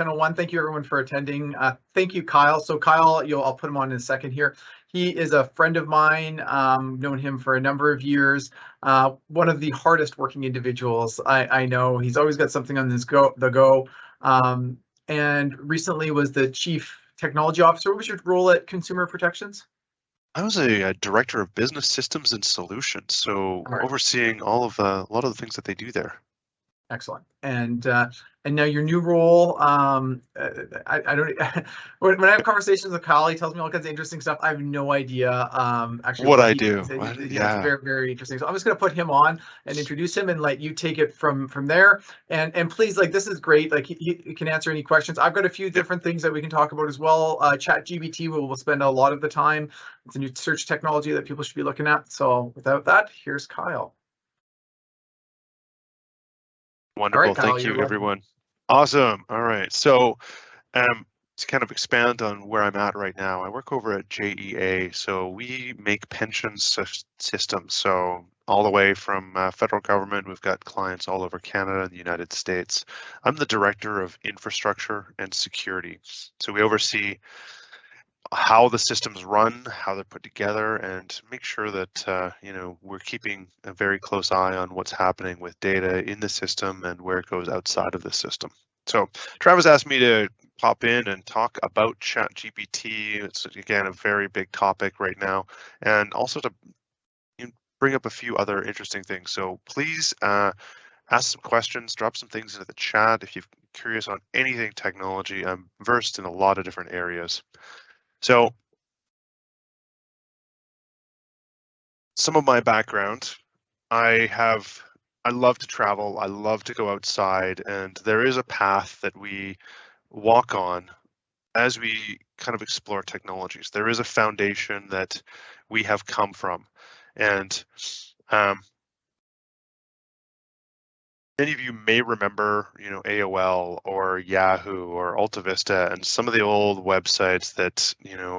Panel one, thank you everyone for attending. Thank you, Kyle. So Kyle, I'll put him on in a second here. He is a friend of mine, known him for a number of years. One of the hardest working individuals I know. He's always got something on the go. And recently was the Chief Technology Officer. What was your role at Consumer Protections? I was a director of business systems and solutions, so overseeing a lot of the things that they do there. Excellent. And now your new role, I don't, when I have conversations with Kyle, he tells me all kinds of interesting stuff. I have no idea actually what I do. Yeah, it's very, very interesting. So I'm just going to put him on and introduce him and let you take it from there. And please, like, this is great. Like, he can answer any questions. I've got a few different things that we can talk about as well. ChatGPT will spend a lot of the time. It's a new search technology that people should be looking at. So without that, here's Kyle. Wonderful. Right, Kyle, thank you, everyone. Awesome. All right. So to kind of expand on where I'm at right now, I work over at JEA. So we make pension systems. So all the way from federal government, we've got clients all over Canada and the United States. I'm the director of infrastructure and security. So we oversee how the systems run, how they're put together, and make sure that we're keeping a very close eye on what's happening with data in the system and where it goes outside of the system. So Travis asked me to pop in and talk about ChatGPT. It's again a very big topic right now, and also to bring up a few other interesting things. So please ask some questions, drop some things into the chat if you're curious on anything technology. I'm versed in a lot of different areas. So some of my background, I love to travel, I love to go outside, and there is a path that we walk on as we kind of explore technologies. There is a foundation that we have come from, and many of you may remember, AOL or Yahoo or Alta Vista and some of the old websites that,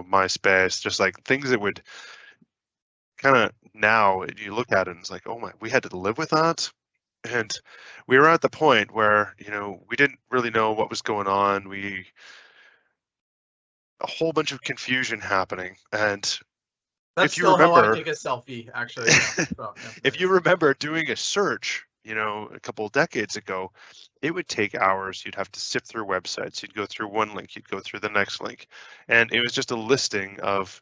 MySpace, just like things that would kind of, now you look at it and it's like, oh my, we had to live with that. And we were at the point where, we didn't really know what was going on. A whole bunch of confusion happening. And that's if you remember, how I take a selfie, actually. Yeah. So, yeah. If you remember doing a search, a couple of decades ago, it would take hours. You'd have to sift through websites. You'd go through one link, you'd go through the next link. And it was just a listing of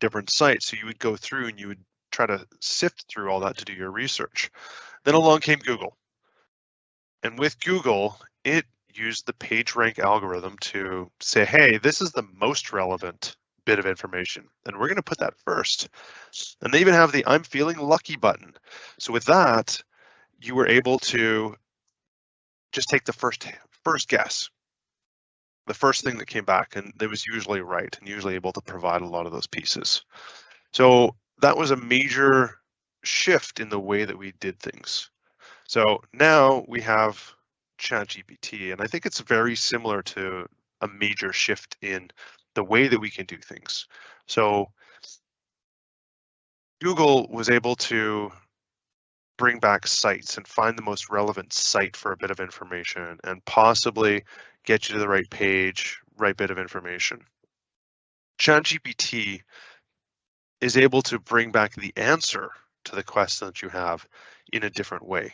different sites. So you would go through and you would try to sift through all that to do your research. Then along came Google. And with Google, it used the PageRank algorithm to say, hey, this is the most relevant bit of information, and we're going to put that first. And they even have the I'm feeling lucky button. So with that, you were able to just take the first guess, the first thing that came back, and it was usually right and usually able to provide a lot of those pieces. So that was a major shift in the way that we did things. So now we have ChatGPT, and I think it's very similar to a major shift in the way that we can do things. So Google was able to bring back sites and find the most relevant site for a bit of information and possibly get you to the right page, right bit of information. ChatGPT is able to bring back the answer to the question that you have in a different way.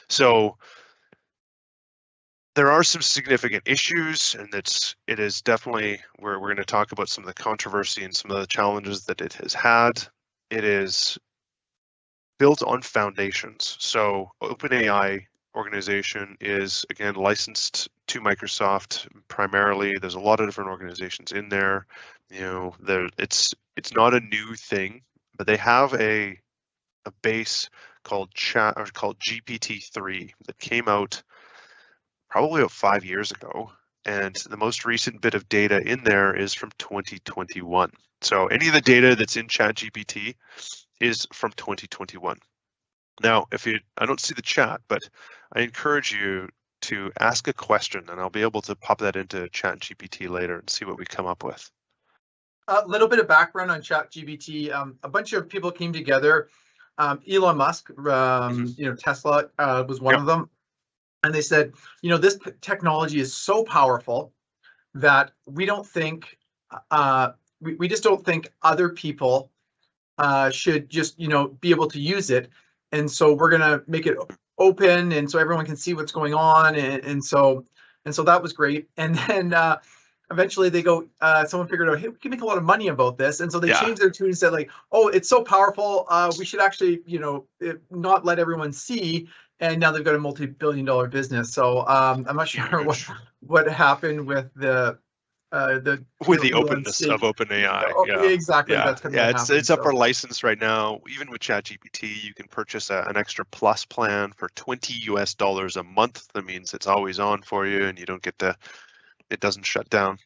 So there are some significant issues, and it is definitely where we're going to talk about some of the controversy and some of the challenges that it has had. It is built on foundations. So OpenAI organization is, again, licensed to Microsoft primarily. There's a lot of different organizations in there. It's not a new thing, but they have a base called GPT-3 that came out probably about 5 years ago. And the most recent bit of data in there is from 2021. So any of the data that's in ChatGPT is from 2021. Now, I don't see the chat, but I encourage you to ask a question, and I'll be able to pop that into ChatGPT later and see what we come up with. A little bit of background on ChatGPT. A bunch of people came together. Elon Musk, Tesla was one of them. And they said, this technology is so powerful that we don't think, we just don't think other people should just, be able to use it. And so we're going to make it open, and so everyone can see what's going on. And so that was great. And then eventually they go, someone figured out, hey, we can make a lot of money about this. And so they changed their tune and said, like, oh, it's so powerful, we should actually, not let everyone see. And now they've got a multi-billion-dollar business. So I'm not sure what happened with the openness of OpenAI. Exactly. That's kind of what happened, it's up for license right now. Even with ChatGPT, you can purchase an extra plus plan for $20 a month. That means it's always on for you, and you don't get it doesn't shut down.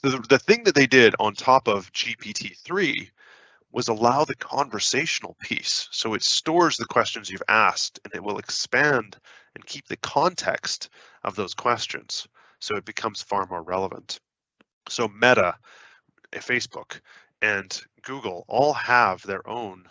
The thing that they did on top of GPT-3 was allow the conversational piece. So it stores the questions you've asked, and it will expand and keep the context of those questions, so it becomes far more relevant. So Meta, Facebook, and Google all have their own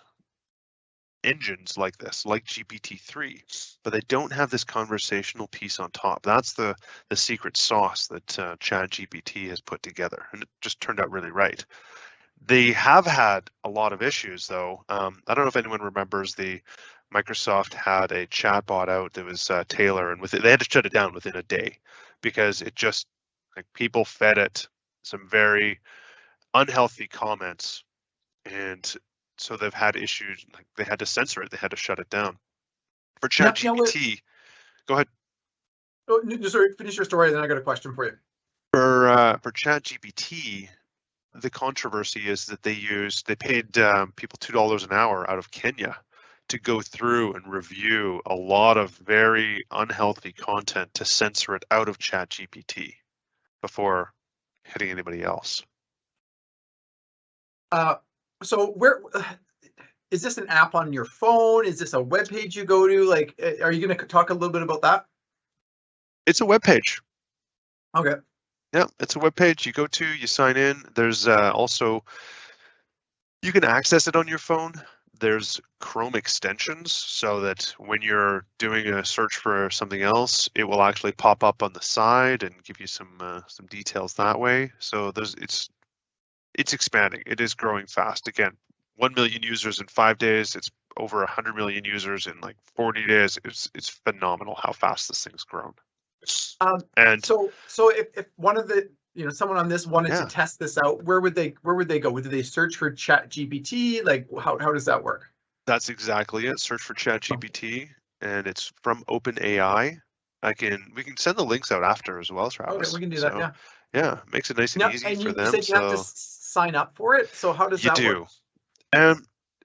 engines like this, like GPT-3, but they don't have this conversational piece on top. That's the secret sauce that ChatGPT has put together, and it just turned out really right. They have had a lot of issues, though. I don't know if anyone remembers Microsoft had a chatbot out that was Taylor, and they had to shut it down within a day because it just, like, people fed it some very unhealthy comments, and so they've had issues. Like, they had to censor it, they had to shut it down. For ChatGPT, go ahead. Oh, sorry, finish your story, then I got a question for you. For ChatGPT, the controversy is that they paid people $2 an hour out of Kenya to go through and review a lot of very unhealthy content to censor it out of ChatGPT before hitting anybody else. So where is this an app on your phone? Is this a web page you go to? Like, are you going to talk a little bit about that? It's a web page. Okay. Yeah, it's a web page you go to, you sign in. There's also, you can access it on your phone. There's Chrome extensions, so that when you're doing a search for something else, it will actually pop up on the side and give you some details that way. So it's expanding. It is growing fast. Again, 1 million users in 5 days. It's over 100 million users in like 40 days. It's phenomenal how fast this thing's grown. And so if one of the, someone on this wanted to test this out, where would they go? Would they search for ChatGPT? Like, how does that work? That's exactly it. Search for ChatGPT, and it's from OpenAI. We can send the links out after as well, Travis. Okay, we can do that. Yeah. Yeah, makes it nice and easy for them. You said you have to sign up for it. So how does that work?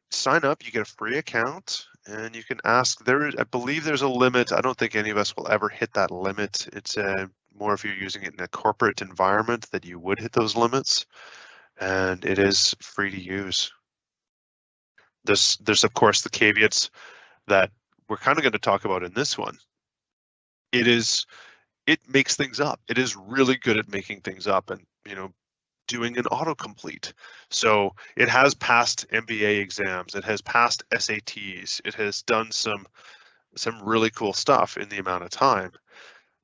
Sign up. You get a free account, and you can ask. I believe there's a limit. I don't think any of us will ever hit that limit. It's more if you're using it in a corporate environment that you would hit those limits, and it is free to use. There's of course the caveats that we're kind of going to talk about in this one. It makes things up. It is really good at making things up and doing an autocomplete. So it has passed MBA exams. It has passed SATs. It has done some really cool stuff in the amount of time.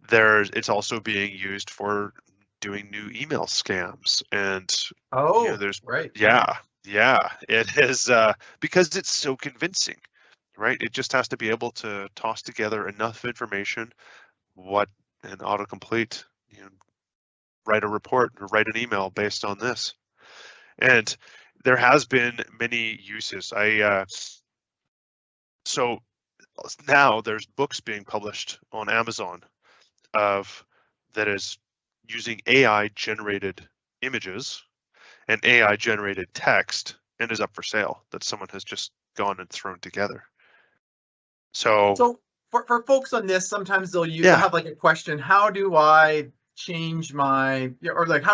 It's also being used for doing new email scams, and there's right. Yeah, it is because it's so convincing, right? It just has to be able to toss together enough information, and autocomplete, write a report or write an email based on this. And there has been many uses. So now there's books being published on Amazon that is using AI generated images and AI generated text, and is up for sale, that someone has just gone and thrown together. So for folks on this, sometimes they'll have like a question: how do I change how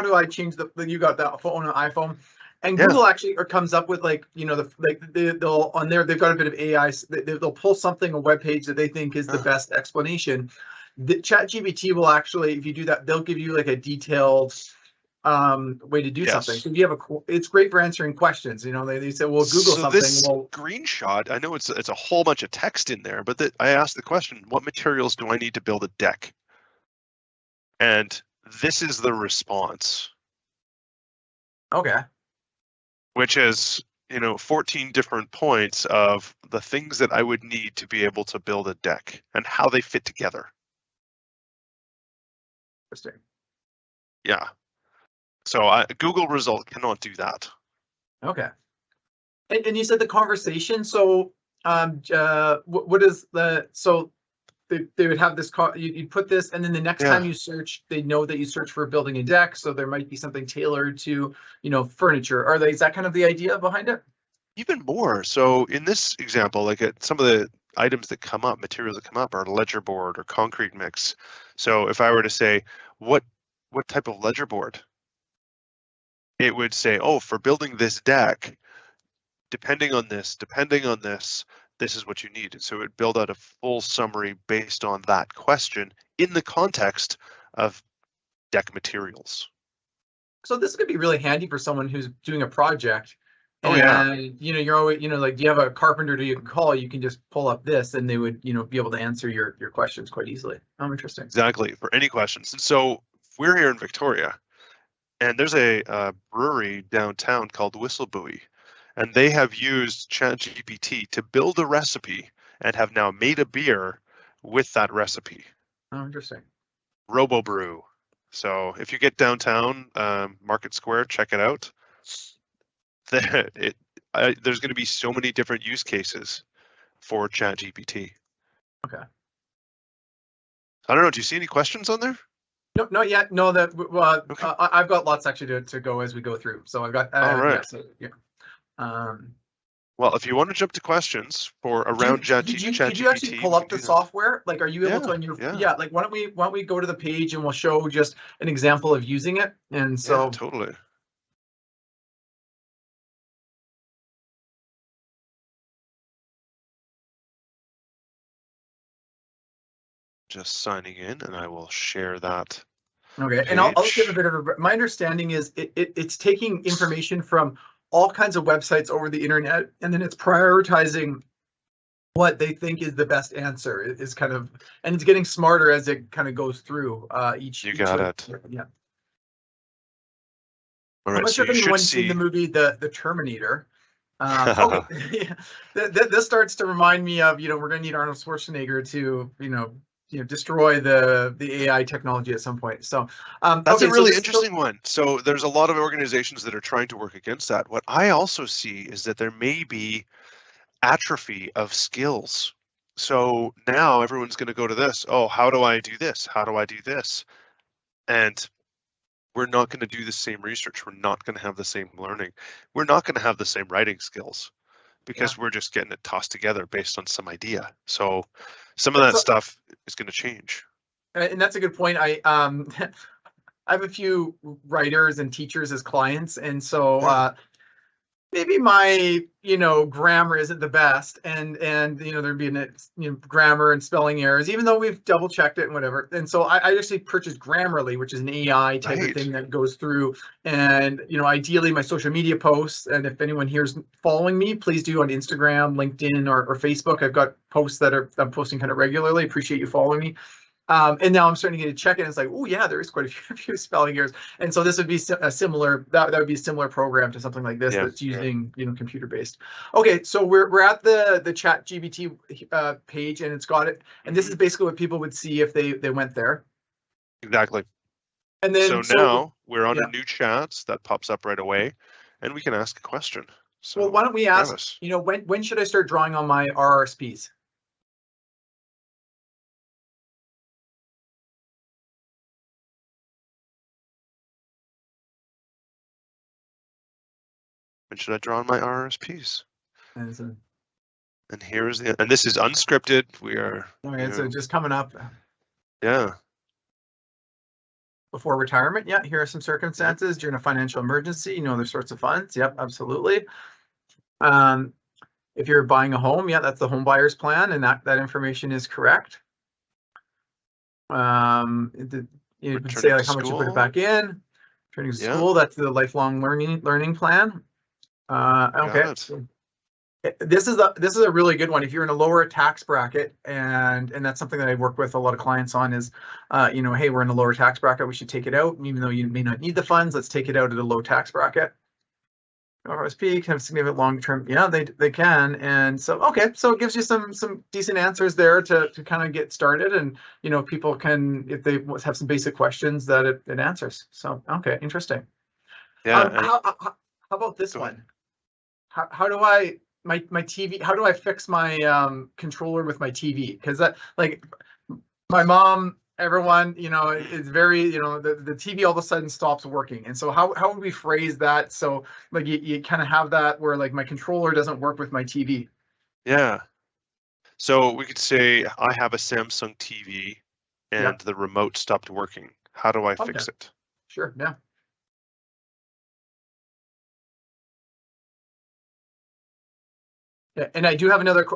do I change you got that phone, an iPhone, and Google actually comes up with they'll on there, they've got a bit of AI. They'll pull something, a web page that they think is the best explanation. The ChatGPT will actually, if you do that, they'll give you like a detailed way to do something. Yes. So if you have it's great for answering questions. You know, they say, well, Google So something. this Well, screenshot, I know it's a whole bunch of text in there, but I asked the question, what materials do I need to build a deck? And this is the response, okay. which is, 14 different points of the things that I would need to be able to build a deck and how they fit together. Interesting. Yeah. So Google result cannot do that. Okay. And you said the conversation. So what is so they would have this call, you put this, and then the next time you search, they know that you search for building a deck, so there might be something tailored to, furniture. Is that kind of the idea behind it? Even more. So in this example, like some of the items that come up, materials that come up are ledger board or concrete mix. So if I were to say, what type of ledger board? It would say, oh, for building this deck, depending on this, this is what you need. And so it would build out a full summary based on that question in the context of deck materials. So this could be really handy for someone who's doing a project. Oh, yeah. And you're always, like, do you have a carpenter you can call? You can just pull up this and they would, be able to answer your questions quite easily. Oh, interesting. Exactly, for any questions. And so we're here in Victoria, and there's a brewery downtown called Whistlebuoy, and they have used ChatGPT to build a recipe and have now made a beer with that recipe. Oh, interesting. RoboBrew. So if you get downtown Market Square, check it out. There's going to be so many different use cases for ChatGPT. Okay. I don't know. Do you see any questions on there? No, not yet. No, that Okay. I've got lots actually to go as we go through. So I've got All right. yeah, so, yeah. Well, if you want to jump to questions for around ChatGPT, could you actually pull up the software? Like, are you able to on your like why don't we go to the page and we'll show just an example of using it? And so yeah, totally. Just signing in, and I will share that. Okay, and I'll give a bit of my understanding is it's taking information from all kinds of websites over the internet, and then it's prioritizing what they think is the best answer. Is kind of, and it's getting smarter as it kind of goes through each. You got it. Yeah. All right. I'm not sure if anyone's seen the movie The Terminator. Okay. This starts to remind me of, we're going to need Arnold Schwarzenegger to, destroy the AI technology at some point. So that's a really interesting one. So there's a lot of organizations that are trying to work against that. What I also see is that there may be atrophy of skills. So now everyone's going to go to this. Oh, how do I do this? How do I do this? And we're not going to do the same research. We're not going to have the same learning. We're not going to have the same writing skills because we're just getting it tossed together based on some idea. So some of that stuff is going to change. And that's a good point. I I have a few writers and teachers as clients, and so maybe my grammar isn't the best, and there'd be grammar and spelling errors, even though we've double checked it and whatever. And so I actually purchased Grammarly, which is an AI type of thing that goes through, and ideally my social media posts, and if anyone here's following me, please do on Instagram, LinkedIn, or Facebook. I've got posts that I'm posting kind of regularly. Appreciate you following me. And now I'm starting to get a check in. It's like, oh yeah, there is quite a few spelling errors. And so this would be a similar, that would be a similar program to something like this that's using, computer based. Okay, so we're at the ChatGPT page, and it's got it. And this is basically what people would see if they went there. Exactly. And then so now we're on a new chat that pops up right away, and we can ask a question. So well, why don't we ask, when should I start drawing on my RRSPs? When should I draw on my RRSPs? And here's and this is unscripted. We are. Okay, so just coming up. Yeah. Before retirement, here are some circumstances during a financial emergency. There's sorts of funds. Yep, absolutely. If you're buying a home, that's the home buyer's plan, and that information is correct. You can say like how much you put it back in. Turning Yeah, school, that's the lifelong learning plan. got Okay. it. This is a really good one. If you're in a lower tax bracket, and that's something that I work with a lot of clients on is, hey, we're in a lower tax bracket, we should take it out. Even though you may not need the funds, let's take it out at a low tax bracket. RSP can have significant long-term, yeah, they can. And so, okay, so it gives you some decent answers there to kind of get started. And, people can, if they have some basic questions, that it answers. So, okay, interesting. Yeah, and How about this go ahead. one? How do I my TV? How do I fix my controller with my TV? Because that, like, my mom, everyone, is very, the TV all of a sudden stops working. And so how would we phrase that? So like you kind of have that where like my controller doesn't work with my TV. Yeah. So we could say I have a Samsung TV Yeah. and the remote stopped working. How do I Okay. fix it? Sure. Yeah. Yeah. And I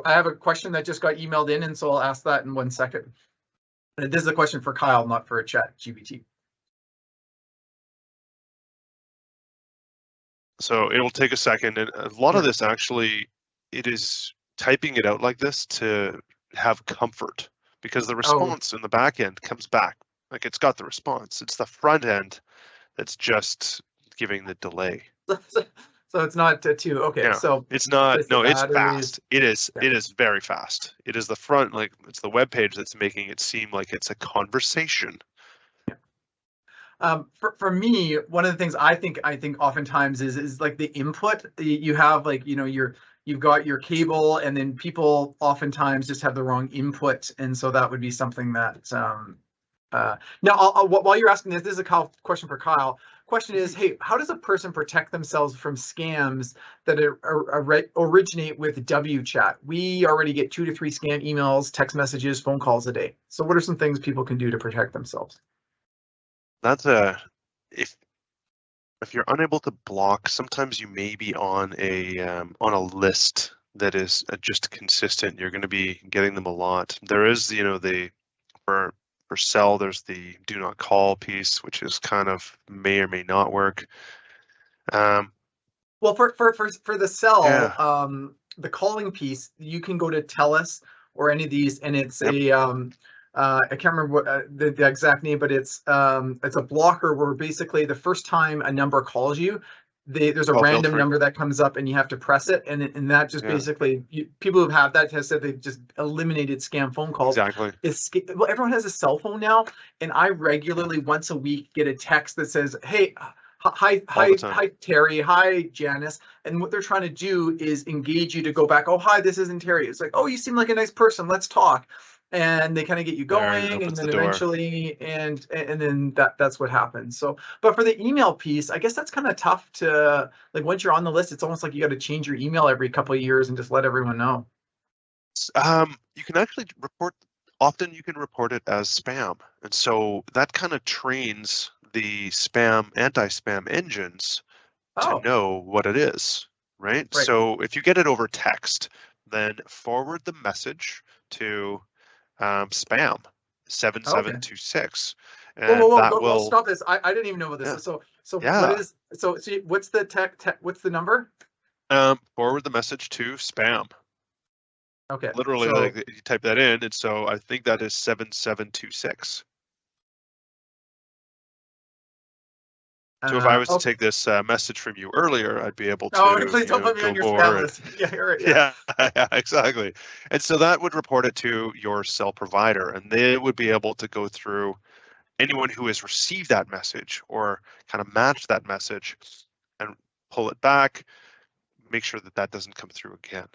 have a question that just got emailed in, and so I'll ask that in 1 second. And this is a question for Kyle, not for a ChatGPT. So it'll take a second, and a lot of Yeah. this actually, it is typing it out like this to have comfort, because the Oh, response in the back end comes back. Like, it's got the response. It's the front end that's just giving the delay. so it's not two. Okay. Yeah, So it's not. it's the No, it's batteries. fast. It is. Yeah. It is very fast. It is the front, like it's the web page that's making it seem like it's a conversation. For me, one of the things I think oftentimes is like the input. You have like, you've got your cable, and then people oftentimes just have the wrong input. And so that would be something that, now while you're asking this is a question for Kyle. Question is, hey, how does a person protect themselves from scams that originate with WChat? We already get 2 to 3 scam emails, text messages, phone calls a day. So what are some things people can do to protect themselves? That's a if you're unable to block, sometimes you may be on a list that is just consistent. You're going to be getting them a lot. There is, the for cell, there's the do not call piece, which is kind of may or may not work. Well, for the cell, Yeah. the calling piece, you can go to TELUS or any of these, and it's Yep. I can't remember what the exact name, but it's a blocker where basically the first time a number calls you, there's a Call random filtering. number that comes up, and you have to press it, and that just Yeah. basically, people who've had that have said they've just eliminated scam phone calls. Exactly. Well, everyone has a cell phone now, and I regularly once a week get a text that says, "Hey, All the time. hi, Terry. Hi, Janice." And what they're trying to do is engage you to go back. "Oh, hi, this isn't Terry." It's like, "Oh, you seem like a nice person. Let's talk." And they kind of get you There, it going, and opens then the door. eventually, and then that's what happens. So, but for the email piece, I guess that's kind of tough to, like, once you're on the list, it's almost like you got to change your email every couple of years and just let everyone know. You can actually report. Often you can report it as spam, and so that kind of trains the anti-spam engines to Oh, know what it is, right? right. So if you get it over text, then forward the message to spam Okay. 7726, Whoa, whoa, and whoa, that go, will, stop this. I didn't even know about yeah, this. So what yeah. is, so what's the what's the number? Forward the message to spam. Okay. Literally, like So, you type that in, and so I think that is 7726. So if I was to okay. take this message from you earlier, I'd be able Oh, to, please don't put me on go your spam more and list. Yeah, you're right. Yeah. yeah, yeah, exactly. And so that would report it to your cell provider, and they would be able to go through anyone who has received that message or kind of match that message and pull it back, make sure that that doesn't come through again,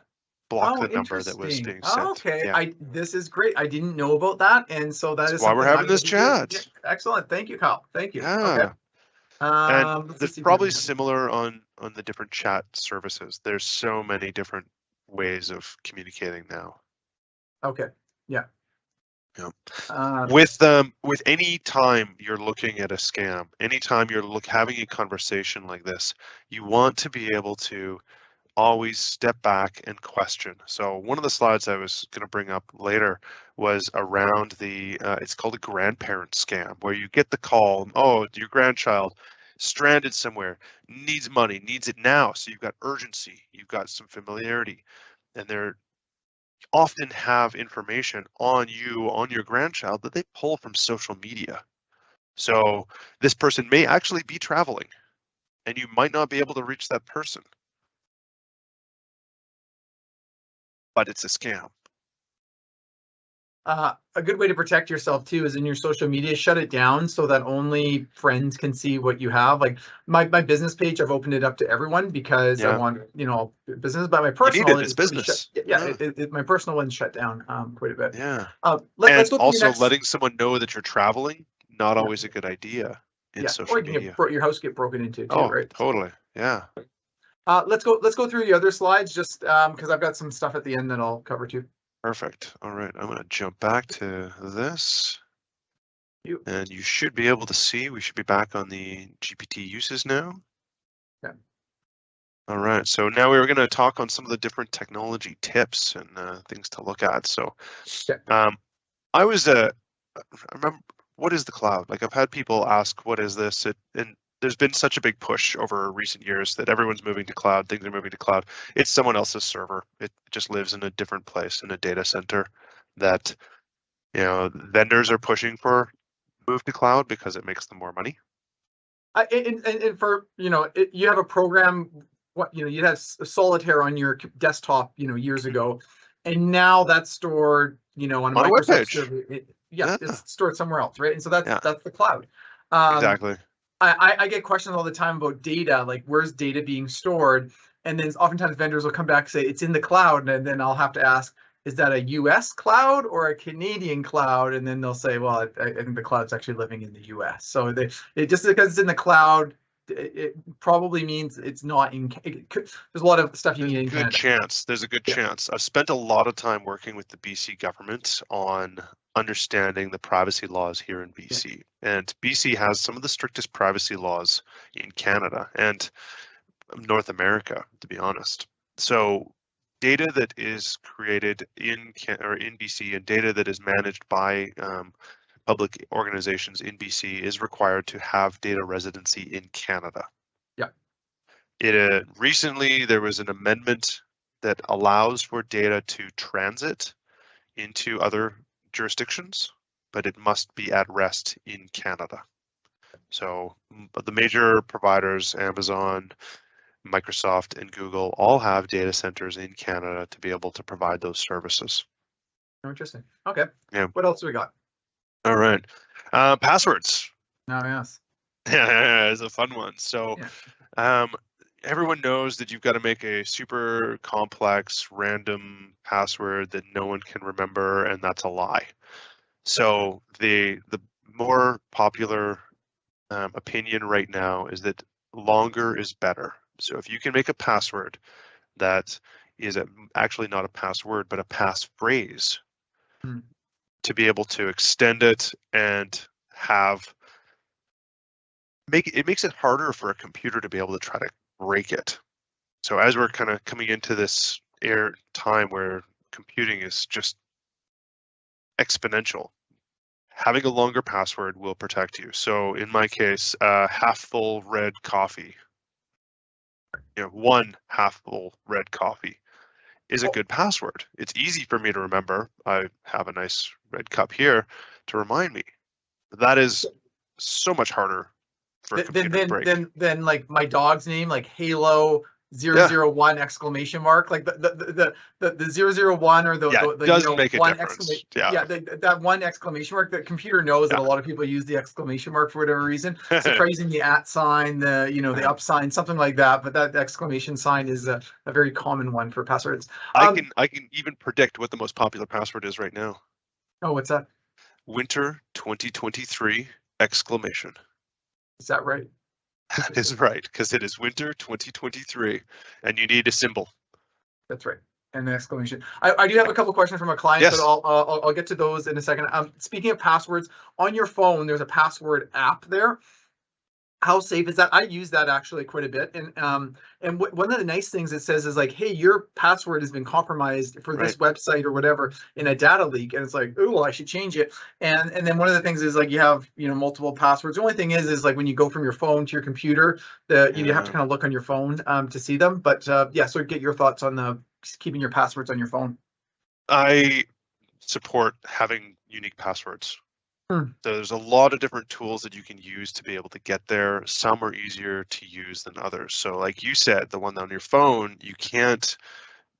block Oh, the number that was interesting. being Oh, sent. okay. Yeah, This is great. I didn't know about that, and so that that's is why we're something having I'm going this to be doing. Yeah, chat. excellent. Thank you, Kyle. Thank you. Okay. Yeah. And Let's that's just see if we have probably any other. similar on the different chat services. There's so many different ways of communicating now. Okay. Yeah. Yeah. Uh, With any time you're looking at a scam, anytime you're having a conversation like this, you want to be able to always step back and question. So one of the slides I was going to bring up later was around it's called a grandparent scam, where you get the call, "Oh, your grandchild stranded somewhere, needs money, needs it now. So you've got urgency, you've got some familiarity, and they're often have information on you, on your grandchild that they pull from social media. So this person may actually be traveling and you might not be able to reach that person, but it's a scam. A good way to protect yourself too is in your social media, shut it down so that only friends can see what you have. Like my business page, I've opened it up to everyone because I want, business, but my You need personal it, it's is pretty business. shut. My personal one's shut down quite a bit. Yeah. Let's And go through also next. letting someone know that you're traveling, not always a good idea in Or social you can media. get your house get broken into too, Oh, right? totally. Yeah. Let's go through the other slides just because I've got some stuff at the end that I'll cover too. Perfect. All right, I'm going to jump back to this. You. And you should be able to see, we should be back on the GPT uses now. Yeah. All right, so now we're going to talk on some of the different technology tips and things to look at. So I remember, what is the cloud? Like I've had people ask, what is this? And there's been such a big push over recent years that everyone's moving to cloud, things are moving to cloud. It's someone else's server. It just lives in a different place in a data center that, vendors are pushing for move to cloud because it makes them more money. And for, you have a program, you had Solitaire on your desktop, years ago, and now that's stored, on a Microsoft server. It's stored somewhere else, right? And so that's the cloud. Exactly. I get questions all the time about data, like where's data being stored? And then oftentimes vendors will come back and say it's in the cloud, and then I'll have to ask, is that a US cloud or a Canadian cloud? And then they'll say, well, I think the cloud's actually living in the US. So it just because it's in the cloud, it probably means it's not in. There's a lot of stuff you need in Canada. There's a good chance. I've spent a lot of time working with the BC government on understanding the privacy laws here in BC. And BC has some of the strictest privacy laws in Canada and North America, to be honest. So data that is created in BC and data that is managed by public organizations in BC is required to have data residency in Canada. Recently there was an amendment that allows for data to transit into other jurisdictions, but it must be at rest in Canada. So the major providers, Amazon, Microsoft, and Google, all have data centers in Canada to be able to provide those services. Interesting. Okay. Yeah. What else do we got? All right. Passwords. Oh, yes. Yeah, it's a fun one. So everyone knows that you've got to make a super complex random password that no one can remember, and that's a lie. So the more popular opinion right now is that longer is better. So if you can make a password that is actually not a password, but a passphrase, to be able to extend it and it makes it harder for a computer to be able to try to break it. So as we're kind of coming into this time where computing is just exponential, having a longer password will protect you. So in my case, half full red coffee, one half full red coffee is a good password. It's easy for me to remember. I have a nice red cup here to remind me. That is so much harder for a computer to break. Then like my dog's name, like Halo 001 exclamation mark, like the 001 or the doesn't make a one difference. That one exclamation mark, the computer knows that a lot of people use the exclamation mark for whatever reason. So try using the @ sign, the up sign, something like that. But that exclamation sign is a very common one for passwords. I can even predict what the most popular password is right now. Oh, what's that? Winter 2023 exclamation. Is that right? That is right, because it is winter 2023, and you need a symbol. That's right, and the exclamation. I do have a couple questions from a client, yes. but I'll get to those in a second. Speaking of passwords, on your phone, there's a password app there. how safe is that? I use that actually quite a bit. And one of the nice things it says is like, hey, your password has been compromised for Right. this website or whatever in a data leak. And it's like, oh, well, I should change it. And then one of the things is like you have, multiple passwords. The only thing is like when you go from your phone to your computer, you have to Yeah. kind of look on your phone to see them. But yeah, so get your thoughts on the keeping your passwords on your phone. I support having unique passwords. There's a lot of different tools that you can use to be able to get there. Some are easier to use than others. So like you said, the one on your phone, you can't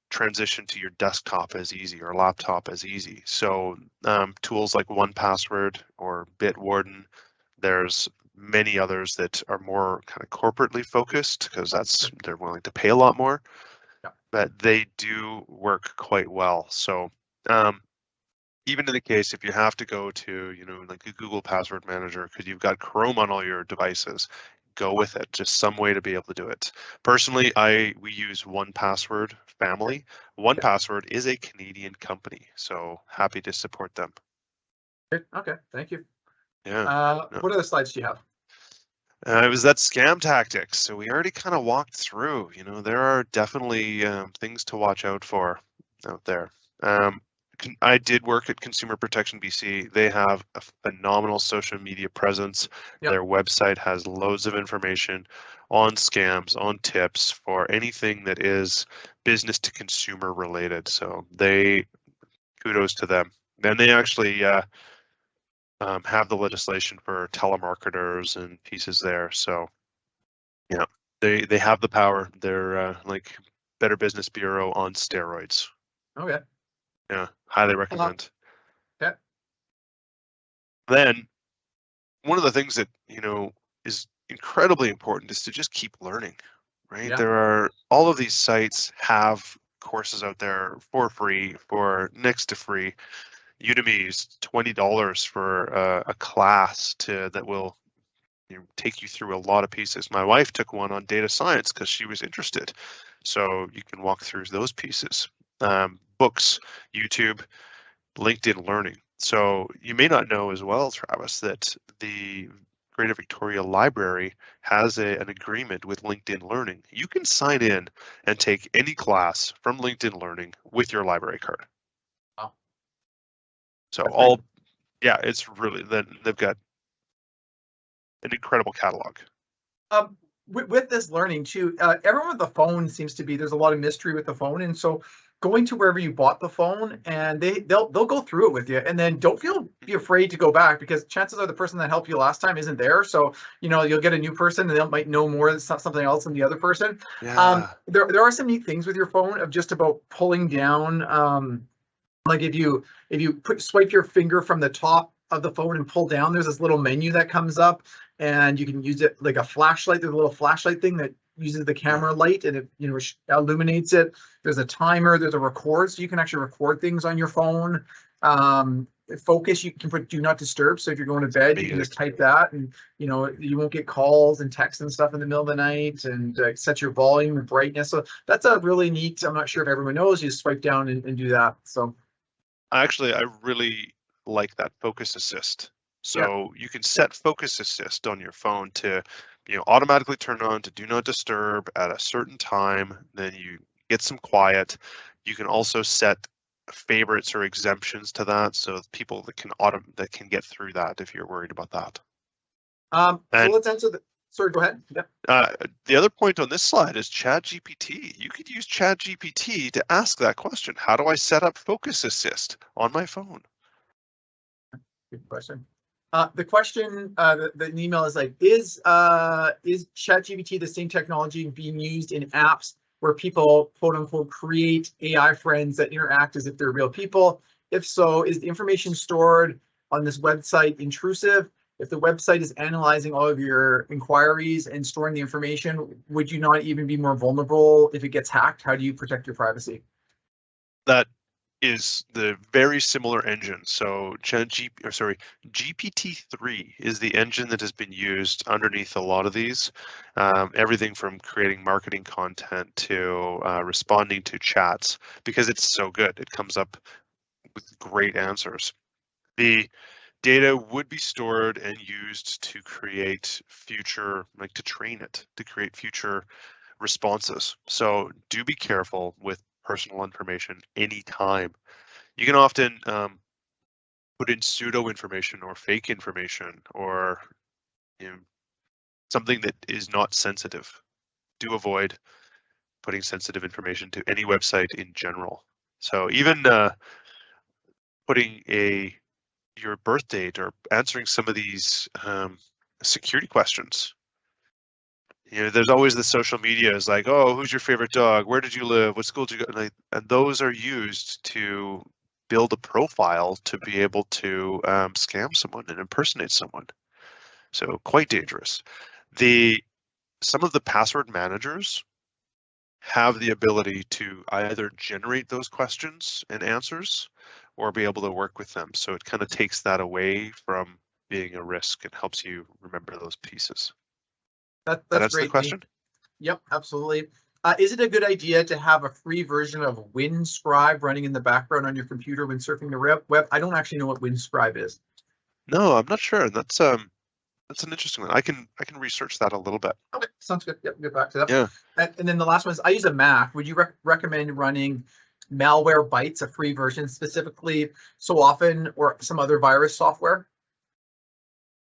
transition to your desktop as easy or laptop as easy. So tools like 1Password or Bitwarden, there's many others that are more kind of corporately focused because they're willing to pay a lot more, Yeah. but they do work quite well. So even in the case if you have to go to, like a Google Password Manager because you've got Chrome on all your devices, go with it. Just some way to be able to do it. Personally, we use 1Password family. 1Password is a Canadian company, so happy to support them. Okay, thank you. Yeah. What other slides do you have? It was that scam tactics. So we already kind of walked through, there are definitely things to watch out for out there. I did work at Consumer Protection BC. They have a phenomenal social media presence. Yep. Their website has loads of information on scams, on tips for anything that is business to consumer related. So kudos to them. Then they actually have the legislation for telemarketers and pieces there. So yeah, they have the power. They're like Better Business Bureau on steroids. Okay. Yeah, highly recommend. Okay. Then one of the things that is incredibly important is to just keep learning, right? Yeah. There are all of these sites have courses out there for free, for next to free. Udemy's $20 for a class that will take you through a lot of pieces. My wife took one on data science because she was interested, so you can walk through those pieces. Books, YouTube, LinkedIn Learning. So you may not know as well, Travis, that the Greater Victoria Library has an agreement with LinkedIn Learning. You can sign in and take any class from LinkedIn Learning with your library card. Wow. So it's really, they've got an incredible catalog. With this learning too, everyone with the phone seems to be, there's a lot of mystery with the phone. And so going to wherever you bought the phone and they'll go through it with you, and then don't be afraid to go back, because chances are the person that helped you last time isn't there. So, you'll get a new person and they might know more than something else than the other person. Yeah. There are some neat things with your phone of just about pulling down, like if you swipe your finger from the top of the phone and pull down, there's this little menu that comes up, and you can use it like a flashlight. There's a little flashlight thing that uses the camera light, and it illuminates it. There's a timer. There's a record, so you can actually record things on your phone. Focus, you can put do not disturb, so if you're going to bed, you can just type that, and you won't get calls and texts and stuff in the middle of the night. And set your volume and brightness. So that's a really neat, I'm not sure if everyone knows, you just swipe down and do that. So I really like that focus assist. So you can set focus assist on your phone to, automatically turn on to do not disturb at a certain time. Then you get some quiet. You can also set favorites or exemptions to that, so people that can get through that if you're worried about that. so let's answer the. Sorry, go ahead. Yeah. The other point on this slide is ChatGPT. You could use ChatGPT to ask that question. How do I set up Focus Assist on my phone? Good question. The question, the email is like, is ChatGPT the same technology being used in apps where people, quote unquote, create AI friends that interact as if they're real people? If so, is the information stored on this website intrusive? If the website is analyzing all of your inquiries and storing the information, would you not even be more vulnerable if it gets hacked? How do you protect your privacy? That is the very similar engine. So GPT-3 is the engine that has been used underneath a lot of these. Everything from creating marketing content to responding to chats, because it's so good. It comes up with great answers. The data would be stored and used to create future, like to train it, to create future responses. So do be careful with personal information anytime. You can often put in pseudo information or fake information or something that is not sensitive. Do avoid putting sensitive information to any website in general. So even putting your birth date or answering some of these security questions. There's always the social media is like, oh, who's your favorite dog? Where did you live? What school did you go? And those are used to build a profile to be able to scam someone and impersonate someone. So quite dangerous. Some of the password managers have the ability to either generate those questions and answers or be able to work with them. So it kind of takes that away from being a risk and helps you remember those pieces. That's That great. the question? Yep, absolutely. Is it a good idea to have a free version of WinScribe running in the background on your computer when surfing the web? I don't actually know what WinScribe is. No, I'm not sure. That's an interesting one. I can research that a little bit. Okay, sounds good. Yep, get back to that. Yeah. And then the last one is I use a Mac. Would you recommend running Malwarebytes, a free version specifically so often, or some other virus software?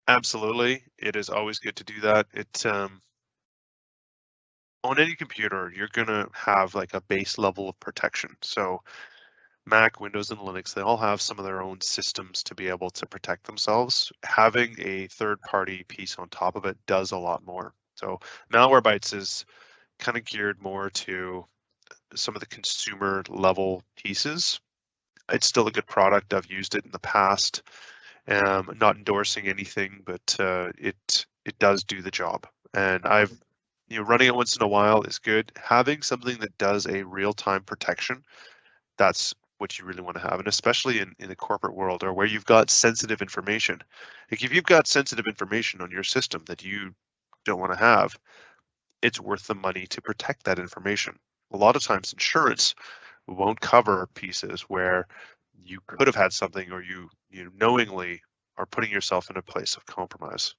Absolutely. It is always good to do that. On any computer, you're gonna have like a base level of protection. So Mac, Windows, and Linux, they all have some of their own systems to be able to protect themselves. Having a third-party piece on top of it does a lot more. So Malwarebytes is kind of geared more to some of the consumer level pieces. It's still a good product. I've used it in the past. Not endorsing anything, but it does do the job. And running it once in a while is good. Having something that does a real-time protection, that's what you really want to have, and especially in the corporate world or where you've got sensitive information. Like if you've got sensitive information on your system that you don't want to have, it's worth the money to protect that information. A lot of times insurance won't cover pieces where you could have had something or you knowingly are putting yourself in a place of compromise.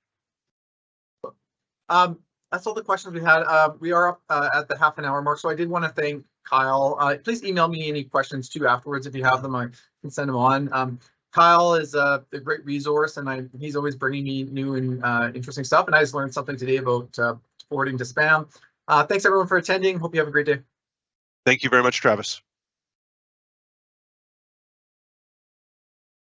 That's all the questions we had. We are up at the half an hour mark, so I did want to thank Kyle. Please email me any questions too afterwards if you have them. I can send them on. Kyle is a great resource, and he's always bringing me new and interesting stuff. And I just learned something today about forwarding to spam. Thanks everyone for attending. Hope you have a great day. Thank you very much, Travis.